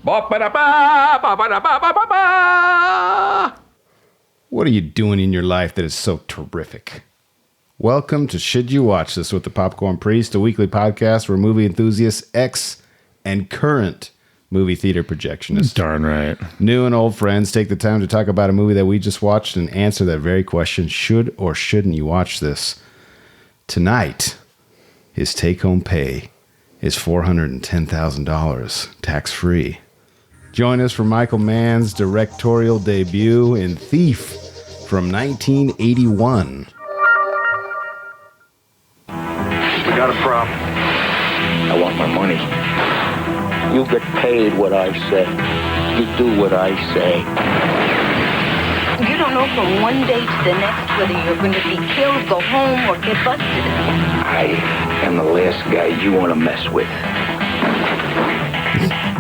What are you doing in your life that is so terrific? Welcome to Should You Watch This with the Popcorn Priest, a weekly podcast where movie enthusiasts, ex and current movie theater projectionists, darn right, new and old friends take the time to talk about a movie that we just watched and answer that very question: should or shouldn't you watch this? Tonight, his take-home pay is $410,000, tax-free. Join us for Michael Mann's directorial debut in Thief from 1981. We got a problem. I want my money. You get paid what I say. You do what I say. You don't know from one day to the next whether you're going to be killed, go home, or get busted. I am the last guy you want to mess with.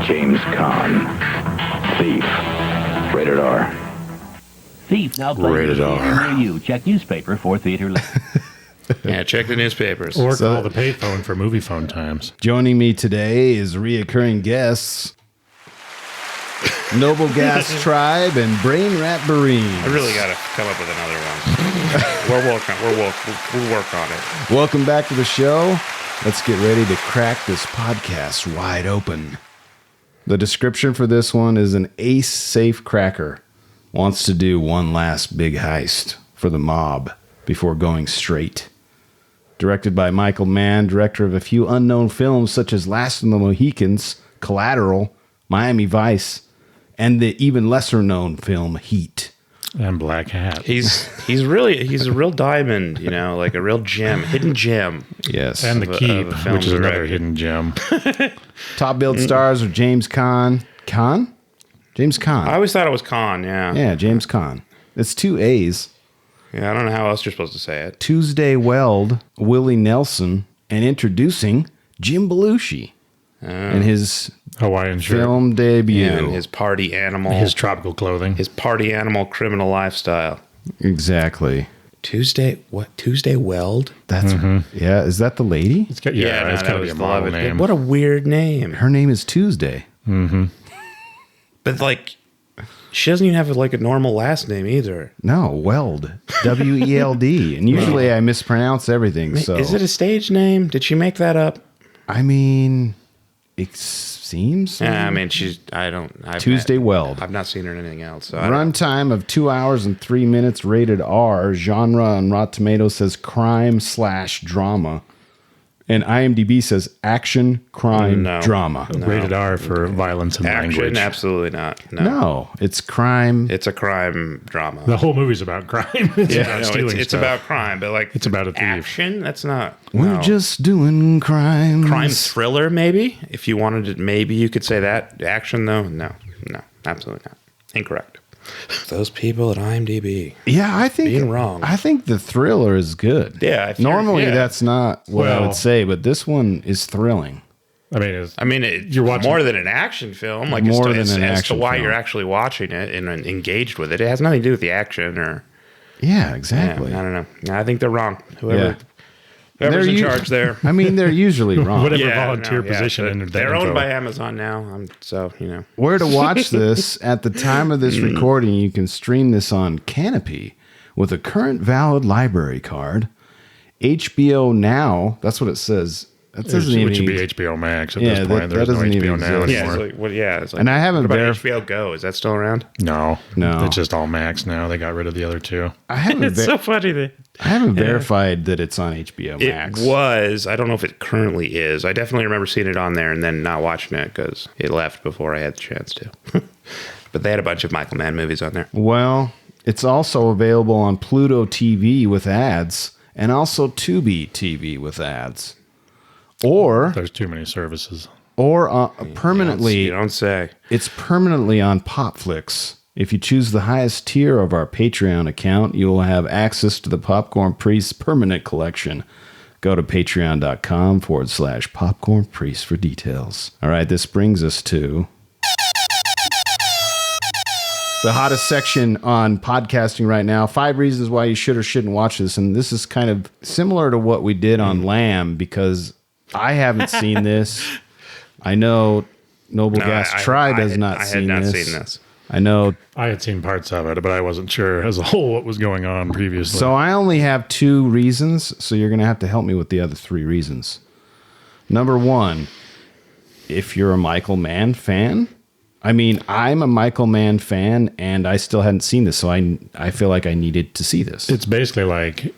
James Caan. Thief. Rated R. Thief now playing Rated R. near you. Check newspaper for theater list. Yeah, check the newspapers. Or call the payphone for movie phone times. Joining me today is reoccurring guests, Noble Gas Tribe and Brain Rat Barine. I really got to come up with another one. We'll work on it. Welcome back to the show. Let's get ready to crack this podcast wide open. The description for this one is an ace safe cracker wants to do one last big heist for the mob before going straight. Directed by Michael Mann, director of a few unknown films such as Last of the Mohicans, Collateral, Miami Vice, and the even lesser known film Heat. And Black Hat. He's a real diamond, you know, like a real gem, hidden gem. Yes. And The Keep, which is another hidden gem. Top billed stars are James Caan. Caan? James Caan. I always thought it was Caan, yeah. Yeah, James Caan. It's two A's. Yeah, I don't know how else you're supposed to say it. Tuesday Weld, Willie Nelson, and introducing Jim Belushi and his Hawaiian shirt. film debut. And his party animal. His tropical clothing. His party animal criminal lifestyle. Exactly. Tuesday Weld? That's yeah. Is that the lady? It's got to be a model name. What a weird name. Her name is Tuesday. But like, she doesn't even have like a normal last name either. No, Weld, Weld, and usually I mispronounce everything. So Is it a stage name? Did she make that up? I mean, it seems. Yeah, I mean, Tuesday Weld. I've not seen her in anything else. So Runtime of 2 hours and 3 minutes. Rated R. Genre on Rotten Tomatoes says crime/drama. And IMDb says action, crime, drama. No. Rated R for violence and Action, language. absolutely not. No, it's crime. It's a crime drama. The whole movie's about crime. It's about stealing it's stuff. about crime, but like It's about a thief. action. That's not. We're no. just doing crimes. crime thriller, maybe. If you wanted it, maybe you could say that. Action, though, no, absolutely not. Incorrect. Those people at IMDb. Yeah, I think Being wrong. I think the thriller is good. Yeah, if you're- normally yeah. that's not what I Well- would say, but this one is thrilling. I mean, You're watching- more than an action film. Like More as than an as action to why film. you're actually watching it and engaged with it. It has nothing to do with the action or. Yeah, exactly. Yeah, I don't know. I think they're wrong. Yeah. Whoever's They're in u- charge there. I mean, they're usually wrong. Whatever volunteer position entered that They're owned info. by Amazon now. So, you know. Where to watch this? At the time of this recording, you can stream this on Canopy with a current valid library card. HBO Now, that's what it says. That doesn't even Which would be HBO Max at Yeah, this that- point. There's that no doesn't even HBO Now exist. Yeah, anymore. it's like, And I haven't what about verif- HBO Go? Is that still around? No. No. It's just all Max now. They got rid of the other two. I haven't, It's so funny. I haven't verified that it's on HBO Max. It was. I don't know if it currently is. I definitely remember seeing it on there and then not watching it because it left before I had the chance to. But they had a bunch of Michael Mann movies on there. Well, it's also available on Pluto TV with ads and also Tubi TV with ads. Or There's too many services. permanently, You don't say. it's permanently on Popflix. If you choose the highest tier of our Patreon account, you will have access to the Popcorn Priest permanent collection. Go to patreon.com/Popcorn Priest for details. All right, this brings us to the hottest section on podcasting right now. 5 reasons why you should or shouldn't watch this. And this is kind of similar to what we did on Lamb because I haven't seen this. I know Noble Gas Tribe has not seen this. I know. I had seen parts of it, but I wasn't sure as a whole what was going on previously. So I only have 2 reasons, so you're going to have to help me with the other 3 reasons. Number 1, if you're a Michael Mann fan. I mean, I'm a Michael Mann fan, and I still hadn't seen this, so I feel like I needed to see this. It's basically like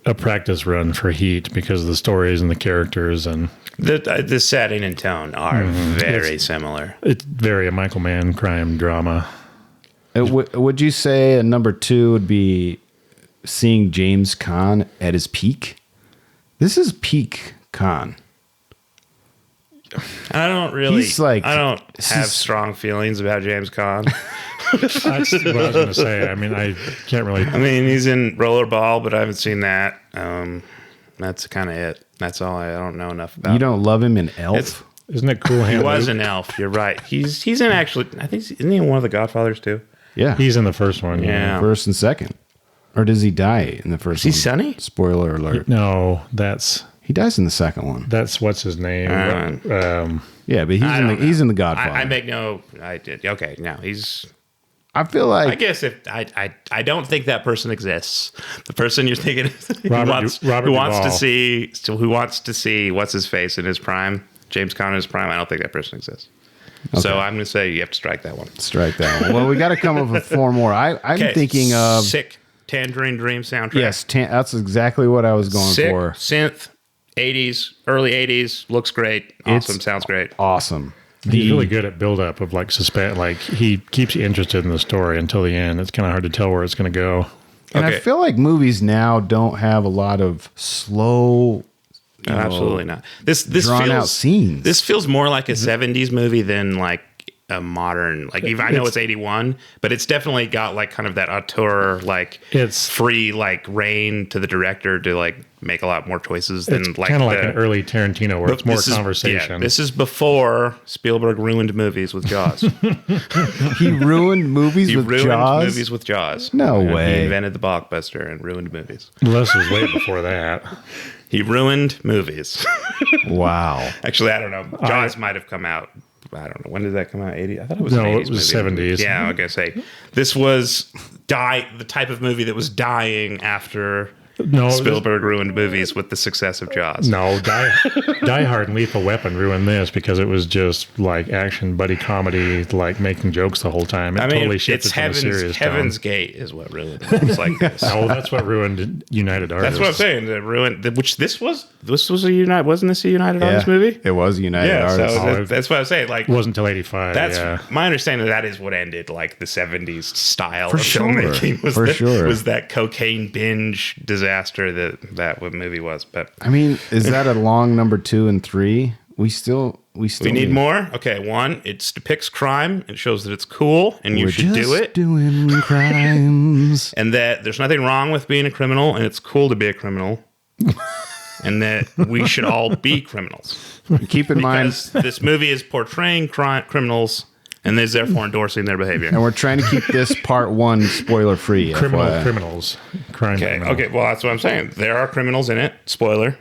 a practice run for Heat because of the stories and the characters and the setting and tone are very similar. It's very a Michael Mann crime drama. Would you say a number 2 would be seeing James Caan at his peak? This is peak Caan. I don't really. I don't have he's- strong feelings about James Caan. That's what I was going to say. I mean, I can't really. I mean, he's in Rollerball, but I haven't seen that. That's kind of it. That's all. I don't know enough about. You don't love him in Elf? It's- Isn't it Cool Hand He was Luke? an elf. You're right. He's in actually. I think isn't he in one of the Godfathers too? Yeah. He's in the first one. Yeah. First and second. Or does he die in the first Is he one? Sonny? Spoiler alert. No, that's He dies in the second one. what's his name. Yeah, but I don't know. he's in the Godfather. I make no. I did. Okay, no, he's. I feel like I guess if I don't think that person exists. The person you're thinking Robert who wants Duvall. to see what's his face in his prime, James Caan in his prime. I don't think that person exists. So I'm going to say you have to strike that one. strike that one. Well, we got to come up with 4 more. I'm Okay, thinking of Sick Tangerine Dream soundtrack. yes. That's exactly what I was going Sick for. synth 80s, early 80s, looks great. Awesome, sounds great. Awesome. He's really good at build up of like suspense. Like he keeps you interested in the story until the end. It's kind of hard to tell where it's going to go. And I Okay. feel like movies now don't have a lot of slow. No, absolutely not. This drawn feels out scenes. This feels more like a 70s movie than like a modern. Like even I know it's 81, but it's definitely got like kind of that auteur like It's- free like reign to the director to like make a lot more choices than It's like kind of like the- an early Tarantino where it's more this is- conversation. yeah, this is before Spielberg ruined movies with Jaws. He ruined movies He with ruined Jaws. movies with Jaws. No And way. He invented the blockbuster and ruined movies. Les was way before that. He ruined movies. Wow. Actually, I don't know. Jaws might have come out. I don't know. When did that come out? 80? I thought it was No, an 80s it was movie. 70s. Yeah, I was going to say. This was the type of movie that was dying after No, Spielberg ruined movies with the success of Jaws. No, Die Hard and Lethal Weapon ruined this because it was just like action buddy comedy, like making jokes the whole time. It I mean, totally shifted it's from a serious Heaven's tone. Gate is what ruined movies like this. Oh, that's what ruined United Artists. That's what I'm saying. That ruined. Which this was a United. Wasn't this a United Artists movie? It was United Yeah, Artists. so that's what I'm saying. Like, It wasn't until 85. that's yeah. my understanding. That is what ended like the 70s style For of sure. filmmaking. For sure. Was that cocaine binge disaster that what movie was? But I mean, is that a long number 2 and 3? We need more. Okay, 1. It depicts crime. It shows that it's cool, and you We're should do just it. doing crimes. And that there's nothing wrong with being a criminal, and it's cool to be a criminal. And that we should all be criminals. Keep in mind, Because this movie is portraying criminals and is therefore endorsing their behavior. and we're trying to keep this part 1 spoiler free. Criminals. Crime Okay, criminals. okay. Well, that's what I'm saying. There are criminals in it. Spoiler.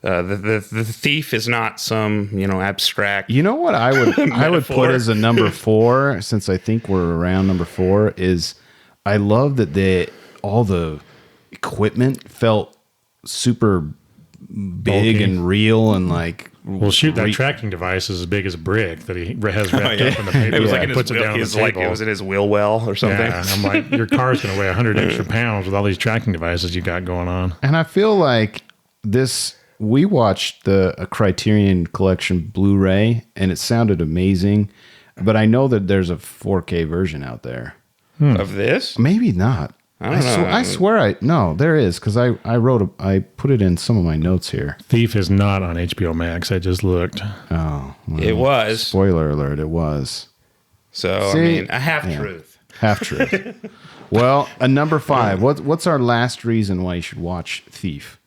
The thief is not some abstract. You know what I would put Metaphor. as a number 4, since I think we're around number 4, is I love that all the equipment felt super big Bulky. and real and like Well, shoot, that tracking device is as big as a brick that he has wrapped up in the paper. It was and like in his puts it wheel. down He on was the like table. it was in his wheel well or something. Yeah, and I'm like, your car's going to weigh 100 extra pounds with all these tracking devices you got going on. And I feel like we watched a Criterion Collection Blu-ray and it sounded amazing, but I know that there's a 4K version out there. Of this? Maybe not. I don't know. I swear there is, because I put it in some of my notes here. Thief is not on HBO Max. I just looked. Oh, well, It was. spoiler alert! It was So, See? I mean, a half-truth. half truth. Well, a number 5. What's our last reason why you should watch Thief,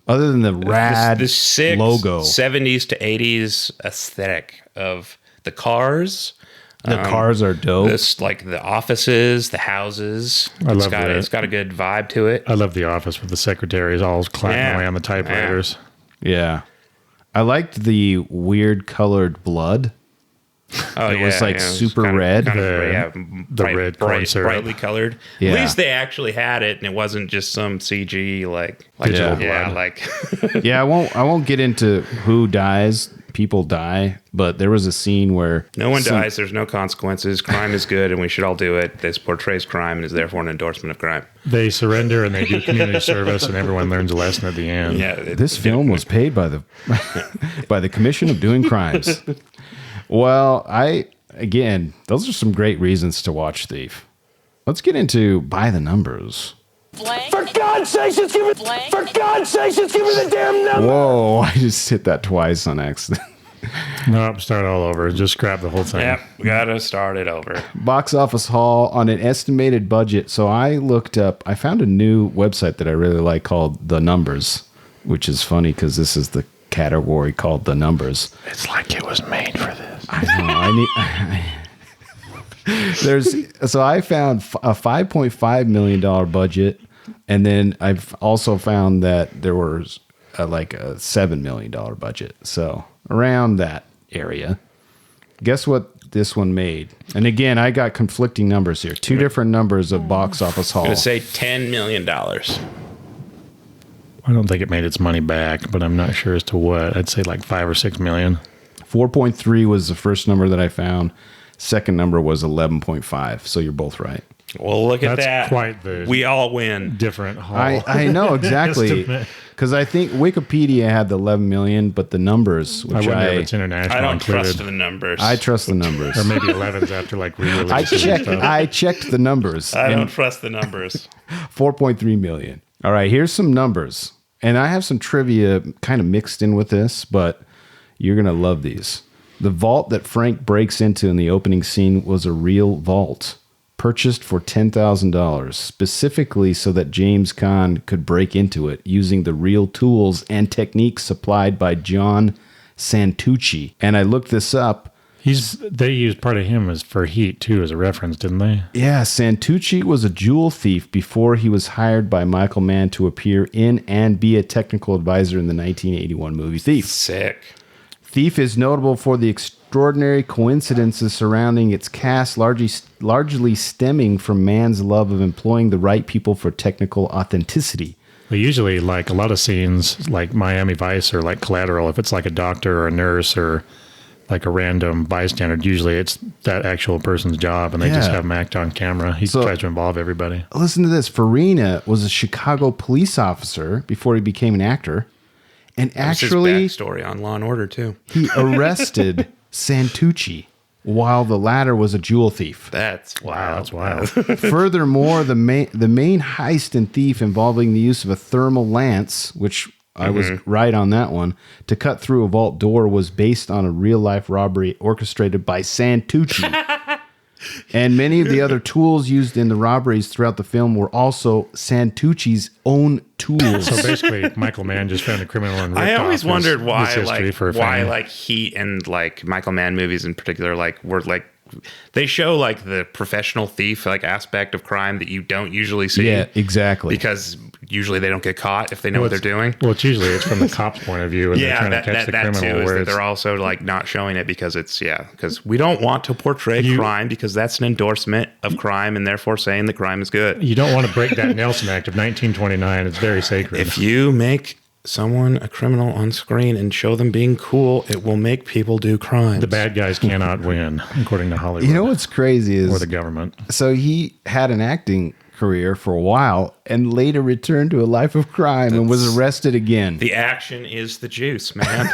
other than the rad The sick logo? 70s to 80s aesthetic of the cars. The cars are dope. This like the offices, the houses. love that. It's got a good vibe to it. I love The Office with the secretaries all clapping Yeah. away on the typewriters. Yeah, I liked the weird colored blood. Oh, It was like it super kind of- red. kind of, The red corn syrup. brightly colored. Yeah. At least they actually had it, and it wasn't just some CG like Digital yeah, blood. like Yeah, I won't get into who dies. People die, but there was a scene where no one dies. There's no consequences. Crime is good, and we should all do it. This portrays crime and is therefore an endorsement of crime. They surrender and they do community service, and everyone learns a lesson at the end. Yeah, This film was paid by the by the Commission of Doing Crimes. Well, again, those are some great reasons to watch Thief. Let's get into by the numbers. For God's sakes, just give me the damn number. Whoa, I just hit that twice on accident. Nope, start all over. Just scrap the whole thing. Yep, we gotta start it over. Box office haul on an estimated budget. So I found a new website that I really like called The Numbers, which is funny because this is the category called The Numbers. It's like it was made for this. I know. So I found a $5.5 million budget, and then I've also found that there was like a $7 million budget. So around that area. Guess what this one made? And again, I got conflicting numbers here. Two different numbers of box office haul. I'm gonna say $10 million. I don't think it made its money back, but I'm not sure as to what. I'd say like 5 or 6 million. 4.3 was the first number that I found. Second number was 11.5. So you're both right. Well, look at That's that. quite the We all win. different haul. I know exactly. Estimate. Because I think Wikipedia had the 11 million, but the numbers, I which wonder if it's international I don't included. trust the numbers. I trust the numbers. Or maybe 11s after like re-releases and stuff. I checked the numbers. I don't and trust the numbers. 4.3 million. All right, here's some numbers. And I have some trivia kind of mixed in with this, but you're going to love these. The vault that Frank breaks into in the opening scene was a real vault, purchased for $10,000, specifically so that James Caan could break into it using the real tools and techniques supplied by John Santucci. And I looked this up. They used part of him as for Heat too as a reference, didn't they? Yeah, Santucci was a jewel thief before he was hired by Michael Mann to appear in and be a technical advisor in the 1981 movie Thief. Sick. Thief is notable for the extraordinary coincidences surrounding its cast, largely stemming from Mann's love of employing the right people for technical authenticity. Well, usually, like a lot of scenes, like Miami Vice or like Collateral, if it's like a doctor or a nurse or like a random bystander, usually it's that actual person's job, and they just have him act on camera. He tries to involve everybody. Listen to this. Farina was a Chicago police officer before he became an actor. And actually, his backstory on Law and Order too. He arrested Santucci while the latter was a jewel thief. That's wild. Wow, that's wild. Furthermore, the main heist and thief involving the use of a thermal lance, which I was right on that one, to cut through a vault door was based on a real-life robbery orchestrated by Santucci. And many of the other tools used in the robberies throughout the film were also Santucci's own tools. So basically, Michael Mann just found a criminal and ripped I always off wondered his why, history for a why, fame. like Heat and like Michael Mann movies in particular, like were like they show like the professional thief like aspect of crime that you don't usually see. Yeah, exactly. Because usually they don't get caught if they know what they're doing. Well, it's usually it's from the cop's point of view, and they're Yeah, trying to catch the that criminal. too is Where that it's, they're also like not showing it because it's because we don't want to portray crime because that's an endorsement of crime and therefore saying the crime is good. you don't want to break that Nelson Act of 1929. It's very sacred. If you make someone a criminal on screen and show them being cool, it will make people do crimes. the bad guys cannot win, according to Hollywood. You know what's crazy is or the government. so he had an acting career for a while and later returned to a life of crime and was arrested again. The action is the juice, man.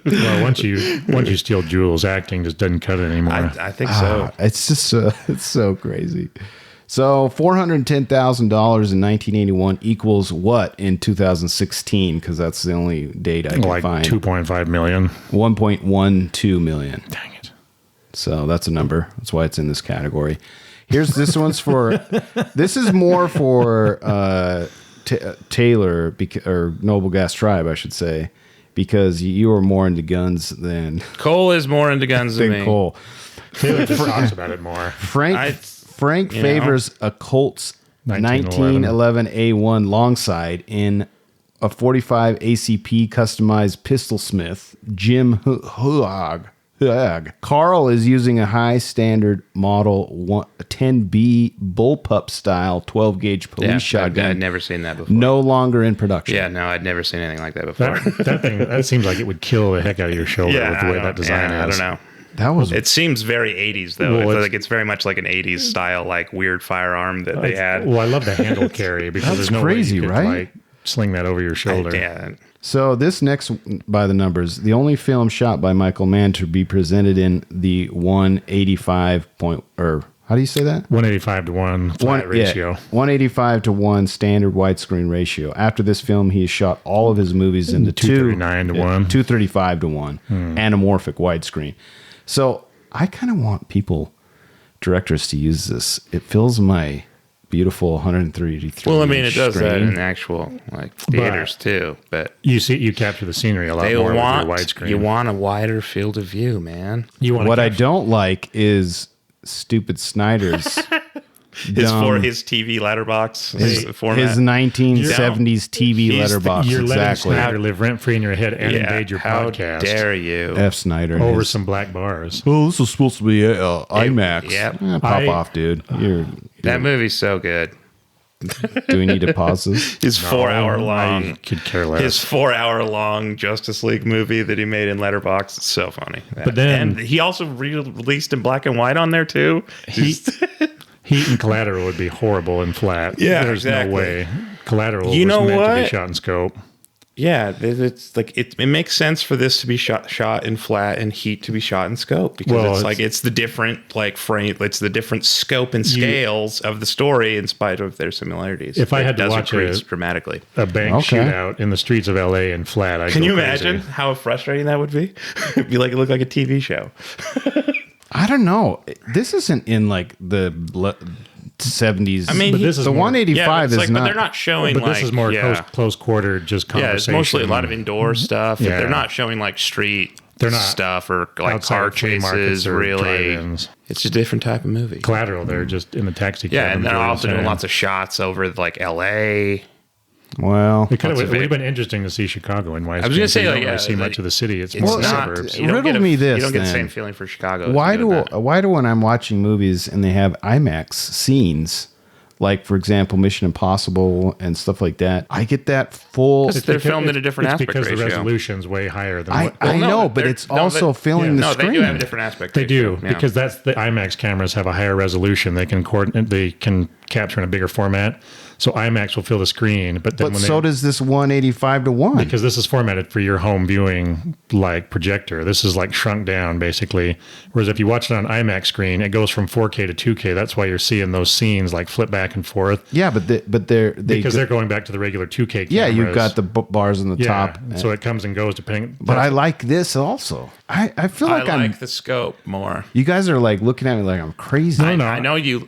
Well, once you steal jewels, acting just doesn't cut it anymore. I think so. It's just it's so crazy. So $410,000 in 1981 equals what in 2016? Because that's the only date I can like find. 2.5 million. 1.12 million. Dang it. So that's a number. That's why it's in this category. Here's this one's for. This is more for Taylor or Noble Gas Tribe, I should say, because you are more into guns than Cole is more into guns than me. Cole. Taylor just talks about it more. Frank favors a Colt's 1911 1911 A1 longside in a .45 ACP customized pistol smith, Jim Huag. Carl is using a high standard model 10B bullpup style 12 gauge police shotgun. I'd never seen that before. No longer in production. Yeah, no, I'd never seen anything like that before. That seems like it would kill the heck out of your shoulder with the way that design is. I don't know. That was. It seems very 80s though. Well, it's very much like an 80s style, like weird firearm that they had. Well, I love the handle carry because there's no crazy, way you could, right? like, sling that over your shoulder. Yeah. So this next, by the numbers, the only film shot by Michael Mann to be presented in the 185 how do you say that? 185 to 1 flat ratio. 185 to 1 standard widescreen ratio. After this film, he has shot all of his movies in the 239 to 1. 235 to 1 anamorphic widescreen. So I kind of want directors to use this. It fills my beautiful 133. Well, I mean, it does screen. that in actual theaters too. But you capture the scenery a lot more with your widescreen. You want a wider field of view, man. What I don't like is stupid Snyder's his TV letterbox format. His 1970s TV letterbox. You're letting exactly. Snyder live rent free in your head and invade your podcast. How dare you? F. Snyder. Over some black bars. Oh, this is supposed to be IMAX. Yep. Pop off, dude. That movie's so good. Do we need to pause this? His 4-hour long. I could care less. His 4-hour long Justice League movie that he made in Letterboxd. It's so funny. But then and he also released in black and white on there too. Heat and Collateral would be horrible and flat. Yeah, there's exactly. no way. Collateral You was know meant to what? be shot in scope. Yeah, it's like it makes sense for this to be shot in flat and Heat to be shot in scope because it's the different like frame, it's the different scope and scales of the story in spite of their similarities. If I had to watch dramatically a bank shootout in the streets of LA in flat, I'd Can go you crazy. imagine how frustrating that would be? It'd be like it looked like a TV show. I don't know. This isn't in like the 70s. I mean, but this is the more, 185 is but not. they're not showing. But like, this is more close quarter, just Yeah, it's conversation. mostly a lot of indoor stuff. Yeah. They're not showing like street They're not stuff or like outside car of flea markets chases. or Really, drive-ins. it's a different type of movie. Collateral, they're just in the taxi cab. Yeah, and they're enjoying also the doing time. lots of shots over like L.A. Well, It would of have it. been interesting to see Chicago in widescreen. I was going to say, you like, don't really see much of the city. It's it's more not. suburbs. You don't Riddle get me this, You don't get the then. same feeling for Chicago. why as you do with that. when I'm watching movies and they have IMAX scenes, like for example Mission Impossible and stuff like that, I get that full. They're filmed in a different aspect because ratio. the resolution's way higher than I what know, but it's also filling the no, screen. they do have a different aspect. they do, ratio. Yeah. because that's the IMAX cameras have a higher resolution. They can coordinate. They can capture in a bigger format. So IMAX will fill the screen, but then But so does this 185 to 1. because this is formatted for your home viewing like projector. This is like shrunk down basically. Whereas if you watch it on IMAX screen, it goes from 4K to 2K. That's why you're seeing those scenes like flip back and forth. Yeah, but They're going back to the regular 2K cameras. yeah, you've got the bars on the top. So it comes and goes depending. But I like this also. I feel like I I'm. like the scope more. You guys are like looking at me like I'm crazy. No, I know you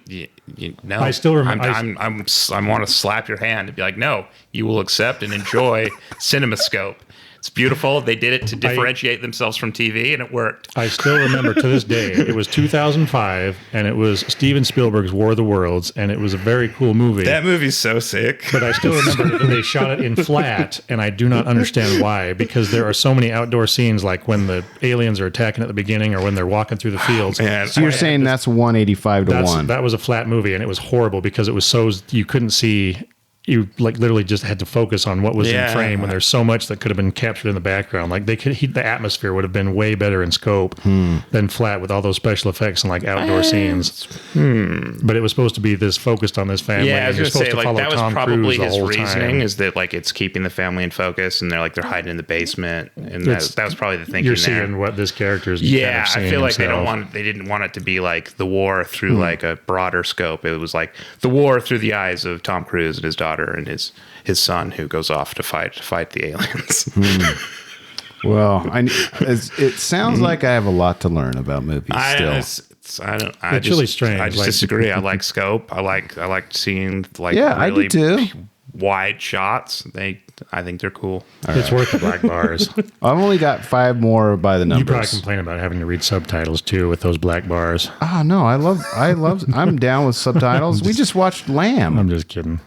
know. I still remember- I want to slap your hand and be like, no, you will accept and enjoy CinemaScope. It's beautiful. They did it to differentiate themselves from TV, and it worked. I still remember to this day. It was 2005, and it was Steven Spielberg's War of the Worlds, and it was a very cool movie. That movie's so sick. But I still remember that they shot it in flat, and I do not understand why, because there are so many outdoor scenes, like when the aliens are attacking at the beginning or when they're walking through the fields. Man, So you're saying that's 185 to 1. That was a flat movie, and it was horrible because it was so you couldn't see. You like literally just had to focus on what was in frame when there's so much that could have been captured in the background. Like the atmosphere would have been way better in scope than flat with all those special effects and like outdoor scenes. But it was supposed to be this focused on this family. Yeah, I was and you're going to supposed say, to like, follow that was Tom probably Cruise the his whole reasoning, time. is that, like, it's keeping the family in focus, and they're hiding in the basement, and that was probably the thinking You're there. seeing what this character is. Yeah, kind of I feel like himself. they didn't want it to be like the war through like a broader scope. It was like the war through the eyes of Tom Cruise and his daughter and his son who goes off to fight the aliens. Well, it sounds like I have a lot to learn about movies still. It's really strange. I just Like- disagree. I like scope. I like seeing like I do really too. wide shots. I think they're cool. It's worth the black bars. I've only got 5 more by the You probably numbers. complain about having to read subtitles too with those black bars. Oh no, I love. I'm down with subtitles. We just watched Lamb. I'm just kidding.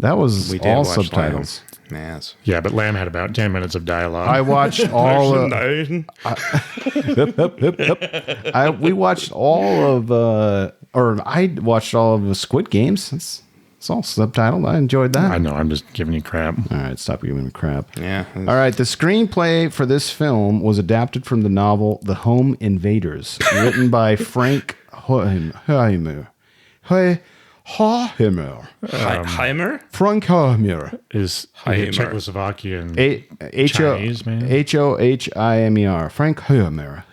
That was We did all watch subtitles. Yes. Yeah, but Lamb had about 10 minutes of dialogue. I watched all. We watched all of, I watched all of the Squid Games. It's all subtitled. I enjoyed that. I know. I'm just giving you crap. All right, stop giving me crap. Yeah. All right, the screenplay for this film was adapted from the novel The Home Invaders, written by Frank Heimer. Heimer. Frank Heimer. Is Heimer. Czechoslovakian Chinese, man? Hohimer. Frank Heimer.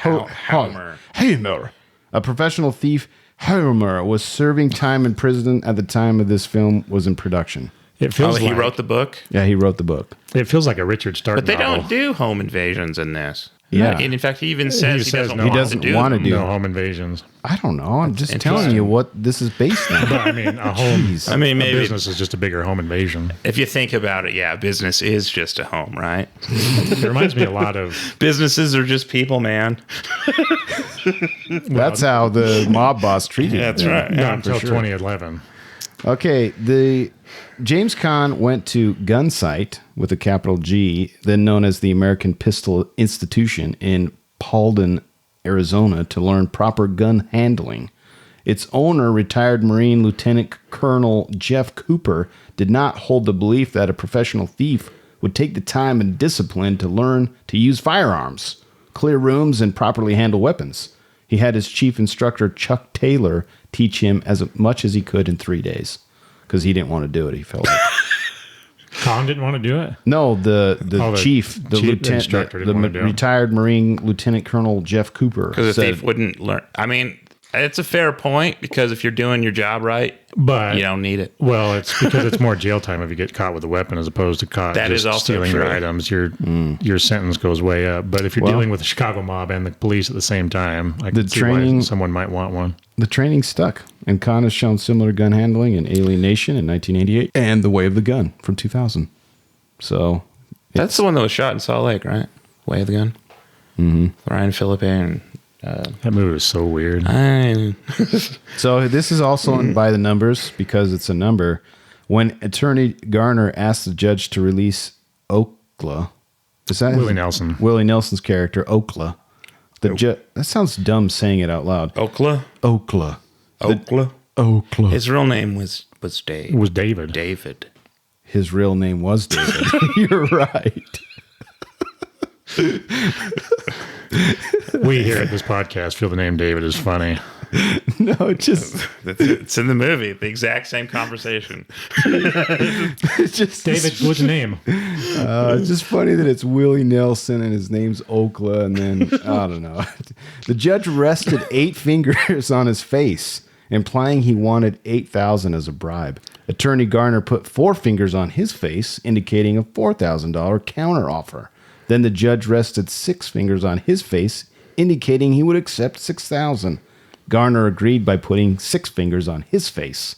Homer. Heimer. A professional thief, Heimer was serving time in prison at the time of this film was in production. It feels he like, wrote the book? Yeah, he wrote the book. It feels like a Richard Stark But they novel. don't do home invasions in this. Yeah. And in fact, he even says he doesn't He doesn't want to do No home invasions. I don't know. I'm just telling you what this is based on. But I mean, a home. Jeez. I mean, A maybe business is just a bigger home invasion. if you think about it, yeah, business is just a home, right? It reminds me a lot of. Businesses are just people, man. That's how the mob boss treated That's them. right. Not until sure. 2011. Okay, the James Caan went to Gunsight with a capital G, then known as the American Pistol Institution in Paulden, Arizona, to learn proper gun handling. Its owner, retired Marine Lieutenant Colonel Jeff Cooper, did not hold the belief that a professional thief would take the time and discipline to learn to use firearms, clear rooms, and properly handle weapons. He had his chief instructor, Chuck Taylor, teach him as much as he could in 3 days because he didn't want to do it. He felt like Con didn't want to do it? no, the chief, the chief lieutenant, instructor the didn't want to do it. retired Marine Lieutenant Colonel Jeff Cooper Because the said, thief wouldn't learn. I mean, it's a fair point because if you're doing your job right, But you don't need it. Well, it's because it's more jail time if you get caught with a weapon as opposed to caught That just is also stealing your true. items. Your sentence goes way up. But if you're dealing with the Chicago mob and the police at the same time, I can see why someone might want one. the training stuck, and Khan has shown similar gun handling in Alien Nation in 1988 and The Way of the Gun from 2000. So That's the one that was shot in Salt Lake, right? Way of the Gun. Mm-hmm. Ryan Philippe and That movie was so weird. So this is also by the numbers because it's a number. When Attorney Garner asked the judge to release Okla, is that Willie Nelson. Willie Nelson's character, Okla. That sounds dumb saying it out loud. Okla. Okla. Okla. Okla. His real name was Dave. It was David. David. His real name was David. You're right. We here at this podcast feel the name David is funny. No, just It's in the movie. The exact same conversation. it's just David, what's your name? It's just funny that it's Willie Nelson and his name's Okla, and then I don't know. The judge rested 8 fingers on his face, implying he wanted $8,000 as a bribe. Attorney Garner put 4 fingers on his face, indicating a $4,000 counteroffer. Then the judge rested 6 fingers on his face, indicating he would accept $6,000. Garner agreed by putting 6 fingers on his face.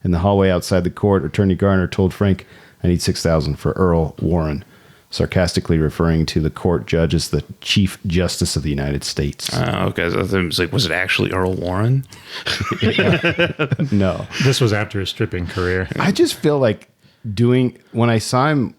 In the hallway outside the court, Attorney Garner told Frank, "I need $6,000 for Earl Warren," sarcastically referring to the court judge as the Chief Justice of the United States. Okay. So it was like, was it actually Earl Warren? No. This was after his stripping career. I just feel like when I saw him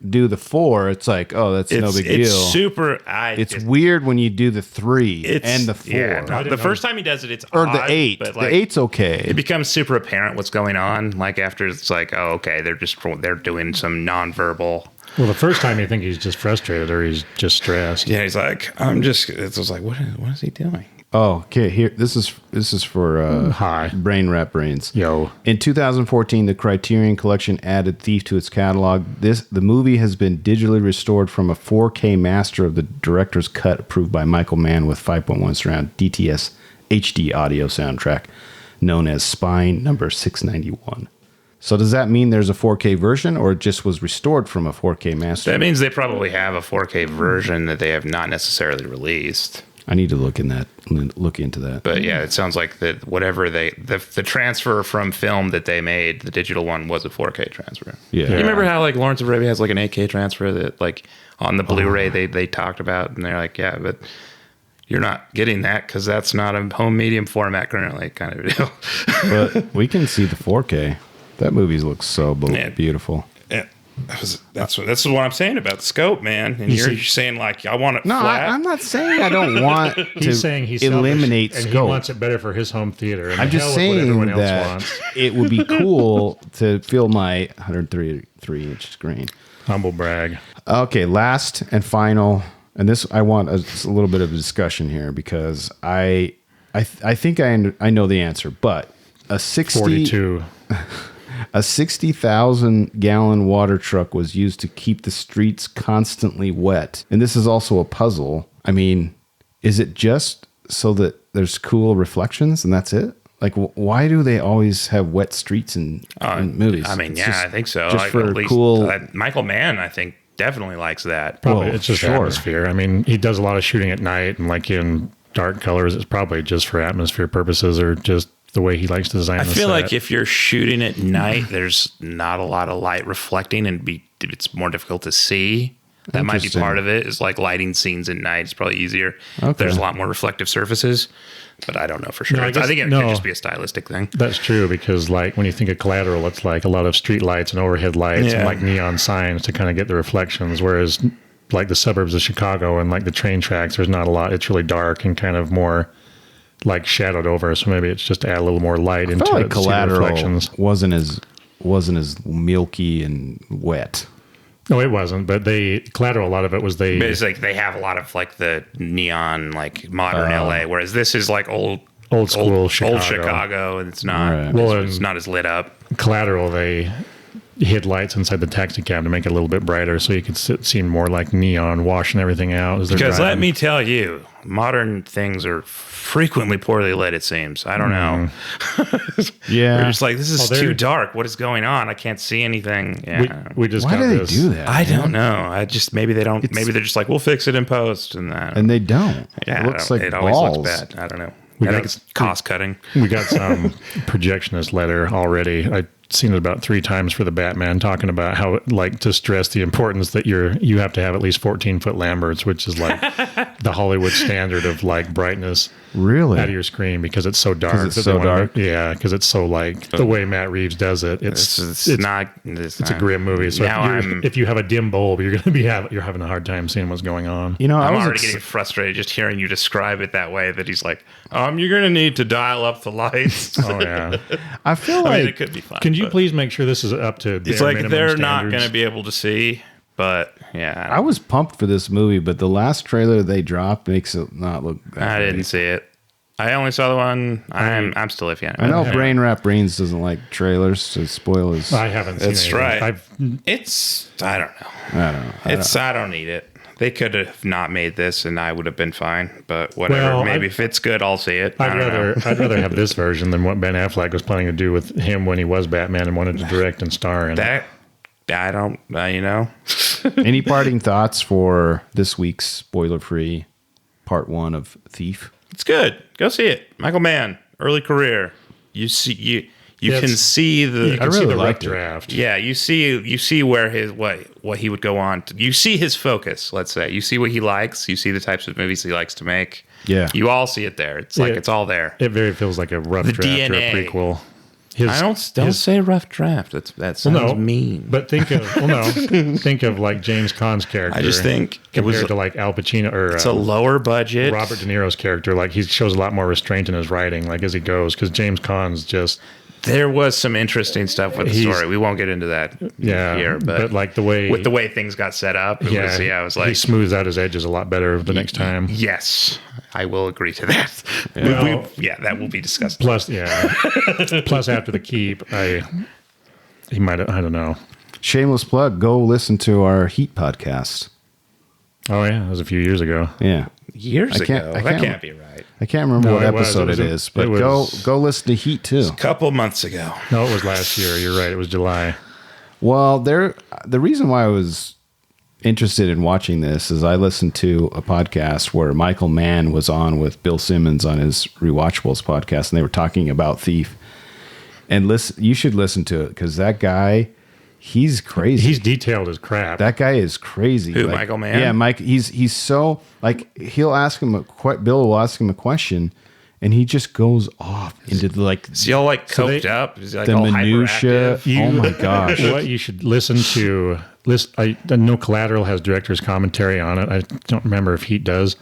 do the 4, it's like, oh, that's no big deal. It's super. It's weird when you do the 3 and the 4. Yeah, no, the first time he does it, it's or odd, the 8. But The like, 8's okay. it becomes super apparent what's going on. Like after it's like, oh, okay, they're doing some nonverbal. Well, the first time you think he's just frustrated or he's just stressed. Yeah, he's like, it was like, what is he doing? Oh, okay. Here, this is for Hi. Brain Rap Brains. Yo. In 2014, the Criterion Collection added Thief to its catalog. The movie has been digitally restored from a 4K master of the director's cut approved by Michael Mann with 5.1 surround DTS HD audio soundtrack, known as Spine number 691. So does that mean there's a 4K version, or it just was restored from a 4K master? That means they probably have a 4K version that they have not necessarily released. I need to look into that. But yeah, it sounds like that whatever the transfer from film that they made, the digital one was a 4K transfer. Yeah. You remember how like Lawrence of Arabia has like an 8K transfer that like on the Blu-ray they talked about, and they're like, yeah, but you're not getting that because that's not a home medium format currently, kind of deal. But we can see the 4K. That movie looks so beautiful. That's what I'm saying about scope, man. And you're saying like I want it flat. I'm not saying I don't want He's saying he's eliminate selfish, and scope. he wants it better for his home theater. And I'm just saying that it would be cool to fill my 103-inch screen. Humble brag. Okay, last and final, and this I want a little bit of a discussion here because I think I know the answer, but a 42. A 60,000 gallon water truck was used to keep the streets constantly wet. And this is also a puzzle. I mean, is it just so that there's cool reflections and that's it? Like, why do they always have wet streets in movies? I mean, I think so. Just like, for at least, cool. Michael Mann, I think, definitely likes that. Probably it's just atmosphere. I mean, he does a lot of shooting at night and like in dark colors. It's probably just for atmosphere purposes or just the way he likes to design. I feel like if you're shooting at night, there's not a lot of light reflecting, and it's more difficult to see. That might be part of it. Is like lighting scenes at night is probably easier. Okay. There's a lot more reflective surfaces, but I don't know for sure. I think it could just be a stylistic thing. That's true because like when you think of Collateral, it's like a lot of street lights and overhead lights and like neon signs to kind of get the reflections. Whereas like the suburbs of Chicago and like the train tracks, there's not a lot. It's really dark and kind of more like shadowed over. So maybe it's just to add a little more light into like it. Collateral wasn't as milky and wet. No, it wasn't. But Collateral, a lot of it was But it's like they have a lot of like the neon, like modern LA, whereas this is like old school Chicago. And it's not. Right. Well, it's not as lit up. Collateral, they hid lights inside the taxi cab to make it a little bit brighter, so you could see more like neon washing everything out. Because let me tell you, modern things are frequently poorly lit. It seems. I don't know. Yeah, they're just like this is too dark. What is going on? I can't see anything. Yeah. We just why do they do that? I don't know. I just maybe they don't. Maybe they're just like we'll fix it in post and they don't. Yeah, it looks like it balls. always looks bad. I don't know. I think it's cost cutting. We got some projectionist letter already. I've seen it about 3 times for the Batman talking about how like to stress the importance that you have to have at least 14-foot Lamberts, which is like the Hollywood standard of like brightness really out of your screen because it's so dark. It's so dark. Yeah, because it's so like the way Matt Reeves does it. It's a grim movie. So if you have a dim bulb, you're having a hard time seeing what's going on. You know, I'm already getting frustrated just hearing you describe it that way. That he's like, you're going to need to dial up the lights. Oh yeah, I feel like it could be fun. Can you please make sure this is up to? It's like they're standards? not going to be able to see, but yeah. I was pumped for this movie, but the last trailer they dropped makes it not look. I didn't see it. I only saw the one. I'm still iffy on it. I know Brain Rap Brains doesn't like trailers to spoil his. I haven't seen it. That's right. I don't know. I don't need it. They could have not made this, and I would have been fine. But whatever. Well, maybe if it's good, I'll see it. I'd rather have this version than what Ben Affleck was planning to do with him when he was Batman and wanted to direct and star in that. I don't. Any parting thoughts for this week's spoiler-free part 1 of Thief? It's good. Go see it. Michael Mann, early career. You see you can see the rough draft. Yeah, you see where his what he would go on to. You see his focus, let's say. You see what he likes, you see the types of movies he likes to make. Yeah. You all see it there. It's like it's all there. It very feels like a rough draft DNA. or a prequel. I don't say rough draft. That sounds mean. But think of like James Caan's character. I just think compared to like Al Pacino or it's a lower budget. Robert De Niro's character, like he shows a lot more restraint in his writing, like as he goes, because James Caan's just. There was some interesting stuff with the story. We won't get into that here, but like the way things got set up, it was like he smooths out his edges a lot better the next time. Yes, I will agree to that. That will be discussed. Plus after the keep, he might have, I don't know. Shameless plug. Go listen to our Heat podcast. Oh yeah, that was a few years ago. Yeah, years ago. That can't be right. I can't remember what episode it is, but go listen to Heat too. A couple months ago. No, it was last year. You're right. It was July. Well, the reason why I was interested in watching this is I listened to a podcast where Michael Mann was on with Bill Simmons on his Rewatchables podcast, and they were talking about Thief. And you should listen to it because that guy, he's crazy. He's detailed as crap. That guy is crazy. Who, Michael Mann? Yeah, Mike. He's so like Bill will ask him a question, and he just goes off into the, is he all like coked up? Is he like the all minutia. hyperactive? Oh my gosh! What you should listen to. I know Collateral has director's commentary on it. I don't remember if Heat does,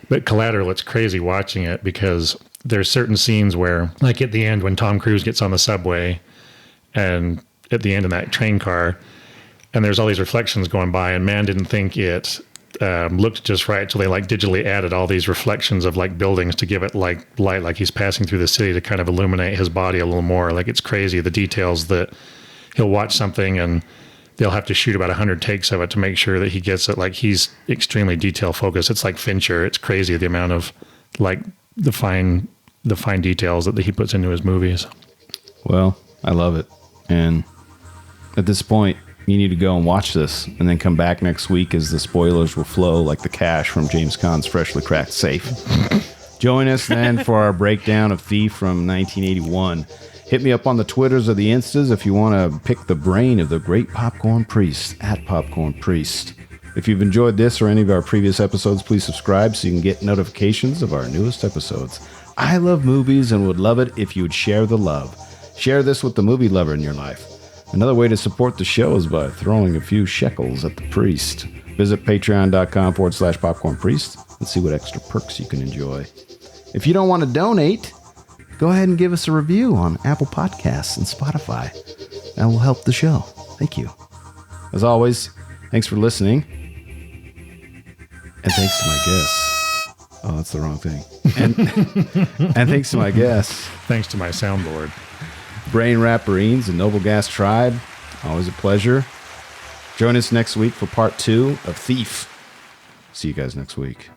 but Collateral, it's crazy watching it because there's certain scenes where, like at the end when Tom Cruise gets on the subway, and at the end in that train car, and there's all these reflections going by, and man didn't think it looked just right, so they like digitally added all these reflections of like buildings to give it like light, like he's passing through the city to kind of illuminate his body a little more. Like it's crazy the details that he'll watch something and they'll have to shoot about 100 takes of it to make sure that he gets it. Like he's extremely detail focused. It's like Fincher. It's crazy the amount of like the fine details that he puts into his movies. Well, I love it. And at this point, you need to go and watch this and then come back next week as the spoilers will flow like the cash from James Caan's freshly cracked safe. Join us then for our breakdown of Thief from 1981. Hit me up on the Twitters or the Instas if you want to pick the brain of the great Popcorn Priest at Popcorn Priest. If you've enjoyed this or any of our previous episodes, please subscribe so you can get notifications of our newest episodes. I love movies and would love it if you would share the love. Share this with the movie lover in your life. Another way to support the show is by throwing a few shekels at the priest. Visit patreon.com/Popcorn Priest and see what extra perks you can enjoy. If you don't want to donate, go ahead and give us a review on Apple Podcasts and Spotify. That will help the show. Thank you. As always, thanks for listening. And thanks to my guests. Oh, that's the wrong thing. And thanks to my guests. Thanks to my soundboard. Brain Rapperines and Noble Gas Tribe. Always a pleasure. Join us next week for part 2 of Thief. See you guys next week.